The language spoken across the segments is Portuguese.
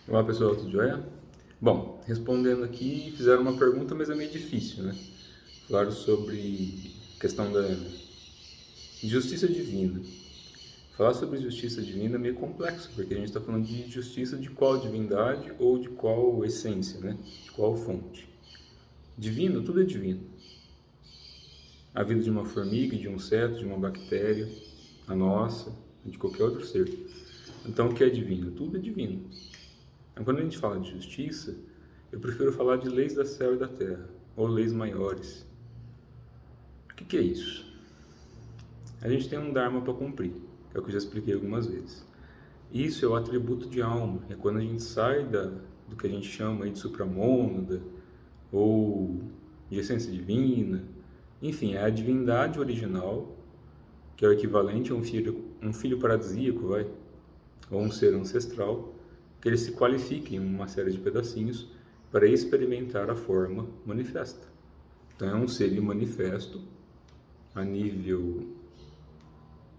Olá pessoal, tudo jóia? Bom, respondendo aqui, fizeram uma pergunta, mas é meio difícil, né? Falaram sobre questão da justiça divina. Falar sobre justiça divina é meio complexo, porque a gente está falando de justiça de qual divindade ou de qual essência, né? De qual fonte. Divino, tudo é divino. A vida de uma formiga, de um inseto, de uma bactéria, a nossa, de qualquer outro ser. Então, o que é divino? Tudo é divino. Então, quando a gente fala de justiça, eu prefiro falar de leis da céu e da terra, ou leis maiores. O que é isso? A gente tem um Dharma para cumprir, que é o que eu já expliquei algumas vezes. Isso é o atributo de alma, é quando a gente sai do que a gente chama aí de supramônada, ou de essência divina, enfim, é a divindade original, que é o equivalente a um filho paradisíaco, vai, ou um ser ancestral, que ele se qualifica em uma série de pedacinhos para experimentar a forma manifesta. Então é um ser imanifesto a nível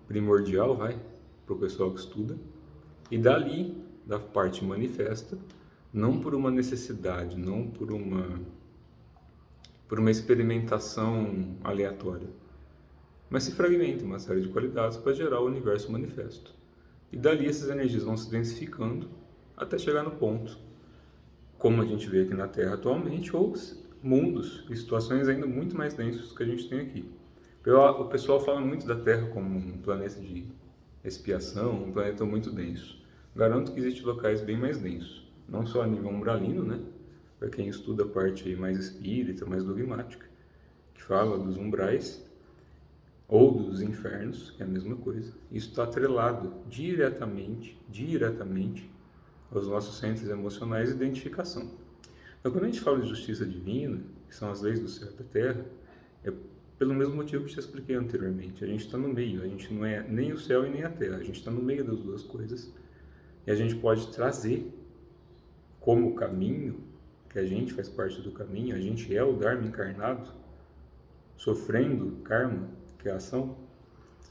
primordial, vai, para o pessoal que estuda, e dali, da parte manifesta, não por uma necessidade, não por uma experimentação aleatória, mas se fragmenta em uma série de qualidades para gerar o universo manifesto. E dali essas energias vão se densificando até chegar no ponto, como a gente vê aqui na Terra atualmente, ou mundos e situações ainda muito mais densos que a gente tem aqui. O pessoal fala muito da Terra como um planeta de expiação, um planeta muito denso. Garanto que existem locais bem mais densos, não só a nível umbralino, né? Para quem estuda a parte aí mais espírita, mais dogmática, que fala dos umbrais, ou dos infernos, que é a mesma coisa. Isso está atrelado diretamente aos nossos centros emocionais e identificação. Então, quando a gente fala de justiça divina, que são as leis do céu e da terra, é pelo mesmo motivo que eu te expliquei anteriormente. A gente está no meio, a gente não é nem o céu e nem a terra, a gente está no meio das duas coisas. E a gente pode trazer como caminho, que a gente faz parte do caminho, a gente é o Dharma encarnado, sofrendo karma, que é a ação.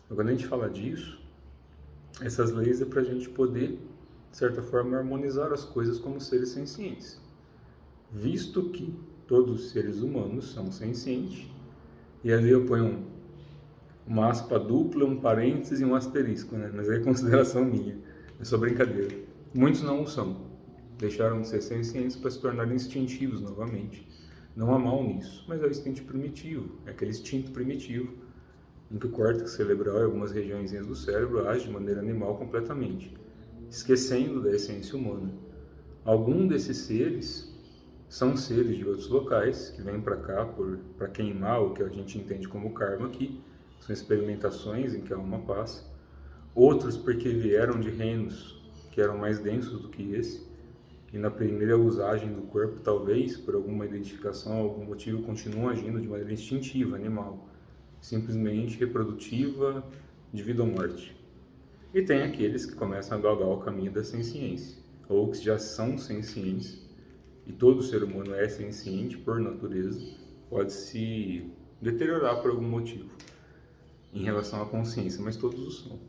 Então, quando a gente fala disso, essas leis é para a gente poder, de certa forma, harmonizar as coisas como seres sencientes. Visto que todos os seres humanos são sencientes, e ali eu ponho uma aspa dupla, um parênteses e um asterisco, né? Mas é consideração minha, é só brincadeira. Muitos não o são, deixaram de ser sencientes para se tornarem instintivos novamente. Não há mal nisso, mas é o instinto primitivo, é aquele instinto primitivo em que o córtex cerebral e algumas regiões do cérebro agem de maneira animal completamente, esquecendo da essência humana. Algum desses seres são seres de outros locais que vêm para cá para queimar o que a gente entende como karma aqui, são experimentações em que a alma passa. Outros porque vieram de reinos que eram mais densos do que esse, e na primeira usagem do corpo, talvez, por alguma identificação, algum motivo, continuam agindo de maneira instintiva, animal, simplesmente reprodutiva, de vida ou morte. E tem aqueles que começam a galgar o caminho da senciência, ou que já são sencientes, e todo ser humano é senciente por natureza, pode se deteriorar por algum motivo em relação à consciência, mas todos o são.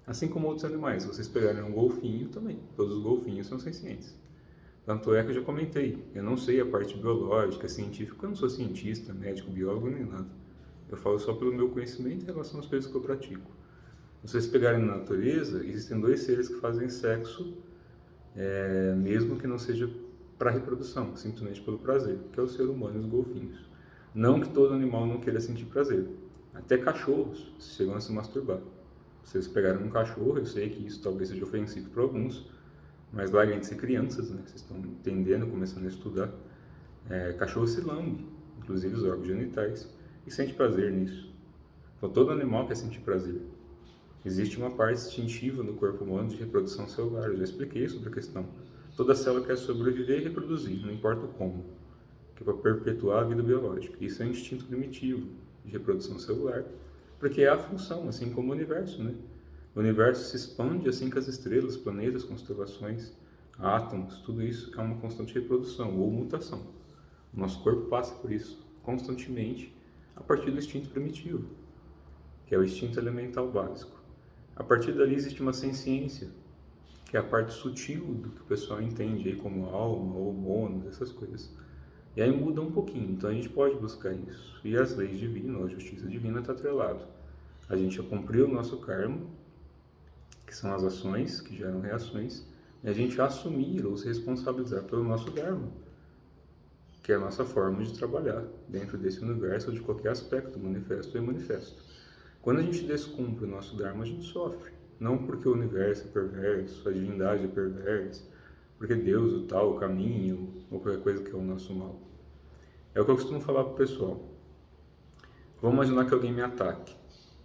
Assim como outros animais, se vocês pegarem um golfinho também, todos os golfinhos são sencientes. Tanto é que eu já comentei, eu não sei a parte biológica, científica, eu não sou cientista, médico, biólogo nem nada. Eu falo só pelo meu conhecimento em relação às coisas que eu pratico. Se vocês pegarem na natureza, existem dois seres que fazem sexo, mesmo que não seja para reprodução, simplesmente pelo prazer, que é o ser humano e os golfinhos. Não que todo animal não queira sentir prazer. Até cachorros chegam a se masturbar. Se vocês pegarem um cachorro, eu sei que isso talvez seja ofensivo para alguns, mas larguem de ser crianças, né? Vocês estão entendendo, começando a estudar. Cachorro se lambe, inclusive os órgãos genitais, e sente prazer nisso. Então todo animal quer sentir prazer. Existe uma parte instintiva no corpo humano de reprodução celular, eu já expliquei sobre a questão. Toda célula quer sobreviver e reproduzir, não importa como, que é para perpetuar a vida biológica. Isso é um instinto primitivo de reprodução celular, porque é a função, assim como o universo, né? O universo se expande assim que as estrelas, planetas, constelações, átomos, tudo isso é uma constante reprodução ou mutação. O nosso corpo passa por isso constantemente a partir do instinto primitivo, que é o instinto elemental básico. A partir dali existe uma senciência, que é a parte sutil do que o pessoal entende aí como alma ou bônus, essas coisas. E aí muda um pouquinho, então a gente pode buscar isso. E as leis divinas, a justiça divina está atrelado. A gente já cumpriu o nosso karma, que são as ações que geram reações, e a gente assumir ou se responsabilizar pelo nosso dharma, que é a nossa forma de trabalhar dentro desse universo de qualquer aspecto, manifesto e manifesto. Quando a gente descumpre o nosso dharma, a gente sofre. Não porque o universo é perverso, a divindade é perversa, porque Deus, o tal, o caminho, ou qualquer coisa que é o nosso mal. É o que eu costumo falar pro pessoal. Vamos imaginar que alguém me ataque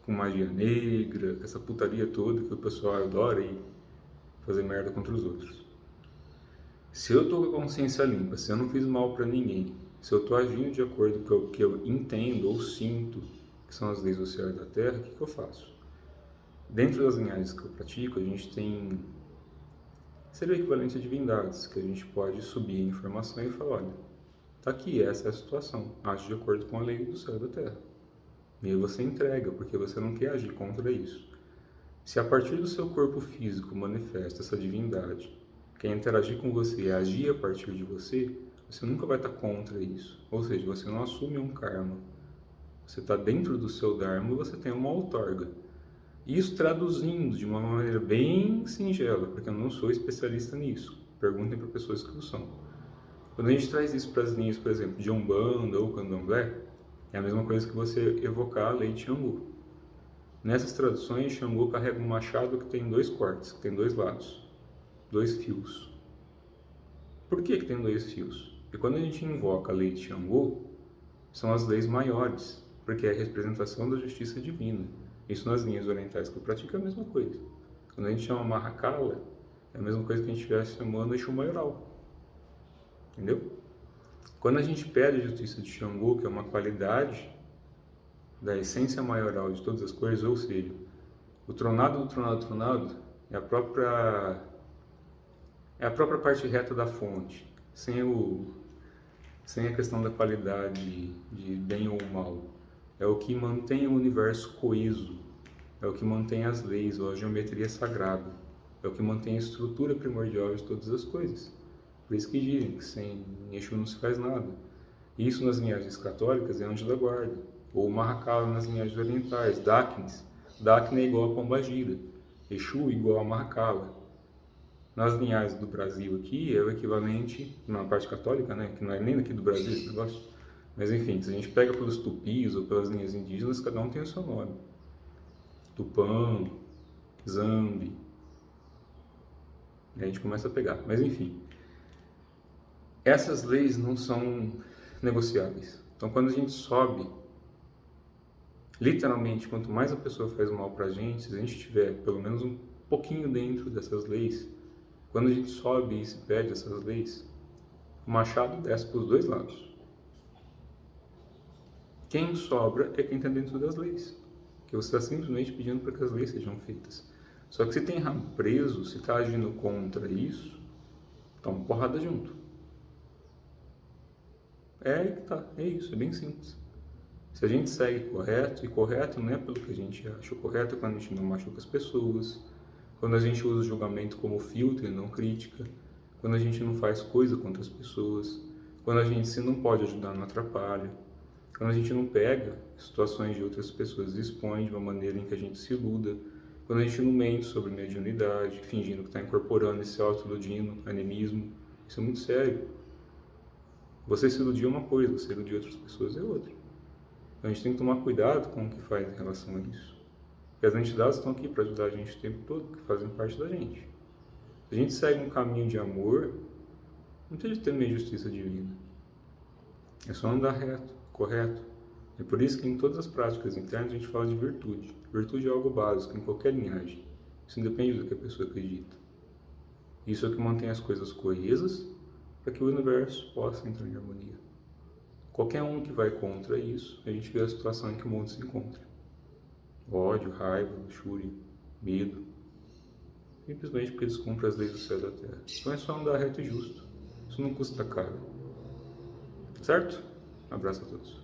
com magia negra, essa putaria toda que o pessoal adora e fazer merda contra os outros. Se eu tô com a consciência limpa, se eu não fiz mal para ninguém, se eu tô agindo de acordo com o que eu entendo ou sinto, que são as leis do céu e da terra, o que eu faço? Dentro das linhagens que eu pratico, a gente tem, seria o equivalente a divindades, que a gente pode subir a informação e falar, olha, tá aqui, essa é a situação, age de acordo com a lei do céu e da terra. E aí você entrega, porque você não quer agir contra isso. Se a partir do seu corpo físico manifesta essa divindade, quer interagir com você e agir a partir de você, você nunca vai estar contra isso. Ou seja, você não assume um karma. Você está dentro do seu dharma e você tem uma outorga. Isso traduzindo de uma maneira bem singela, porque eu não sou especialista nisso. Perguntem para pessoas que o são. Quando a gente traz isso para as linhas, por exemplo, de Umbanda ou Candomblé, é a mesma coisa que você evocar a lei de Xangô. Nessas traduções, Xangô carrega um machado que tem 2 cortes, que tem 2 lados, 2 fios. Por que tem 2 fios? E quando a gente invoca a lei de Xangô, são as leis maiores, porque é a representação da justiça divina. Isso nas linhas orientais que eu pratico é a mesma coisa. Quando a gente chama Mahakala, é a mesma coisa que a gente estivesse chamando Exu Maioral. Entendeu? Quando a gente pede a justiça de Xangô, que é uma qualidade da essência maioral de todas as coisas, ou seja, o tronado do tronado do tronado é a própria parte reta da fonte, sem a questão da qualidade de bem ou mal. É o que mantém o universo coeso, é o que mantém as leis ou a geometria sagrada, é o que mantém a estrutura primordial de todas as coisas. Por isso que dizem que sem Exu não se faz nada. Isso nas linhagens católicas é anjo da guarda, ou Mahakala nas linhagens orientais, Daknis. Dakni é igual a Pombagira, Exu igual a Mahakala. Nas linhagens do Brasil aqui é o equivalente, na parte católica, né, que não é nem daqui do Brasil esse negócio, mas enfim, se a gente pega pelos tupis ou pelas linhas indígenas, cada um tem o seu nome. Tupã, Zambi, e a gente começa a pegar, mas enfim. Essas leis não são negociáveis. Então quando a gente sobe, literalmente, quanto mais a pessoa faz mal pra gente, se a gente tiver pelo menos um pouquinho dentro dessas leis, quando a gente sobe e se pede essas leis, o machado desce para os 2 lados. Quem sobra é quem está dentro das leis, que você está simplesmente pedindo para que as leis sejam feitas. Só que se tem rabo preso, se está agindo contra isso, toma porrada junto. É isso, é bem simples. Se a gente segue correto, e correto não é pelo que a gente acha, o correto é quando a gente não machuca as pessoas, quando a gente usa o julgamento como filtro e não crítica, quando a gente não faz coisa contra as pessoas, quando a gente, se não pode ajudar, não atrapalha, quando a gente não pega situações de outras pessoas e expõe de uma maneira em que a gente se iluda, quando a gente não mente sobre mediunidade, fingindo que está incorporando e se auto-iludindo, animismo, isso é muito sério. Você se iludir é uma coisa, você iludir outras pessoas é outra. Então a gente tem que tomar cuidado com o que faz em relação a isso. Porque as entidades estão aqui para ajudar a gente o tempo todo, que fazem parte da gente. Se a gente segue um caminho de amor, não tem de ter meio justiça divina. É só andar reto, correto. É por isso que em todas as práticas internas a gente fala de virtude. Virtude é algo básico em qualquer linhagem. Isso independe do que a pessoa acredita. Isso é o que mantém as coisas coesas para que o universo possa entrar em harmonia. Qualquer um que vai contra isso, a gente vê a situação em que o mundo se encontra. Ódio, raiva, luxúria, medo. Simplesmente porque eles cumprem as leis do céu e da terra. Então é só andar reto e justo. Isso não custa caro. Certo? Um abraço a todos.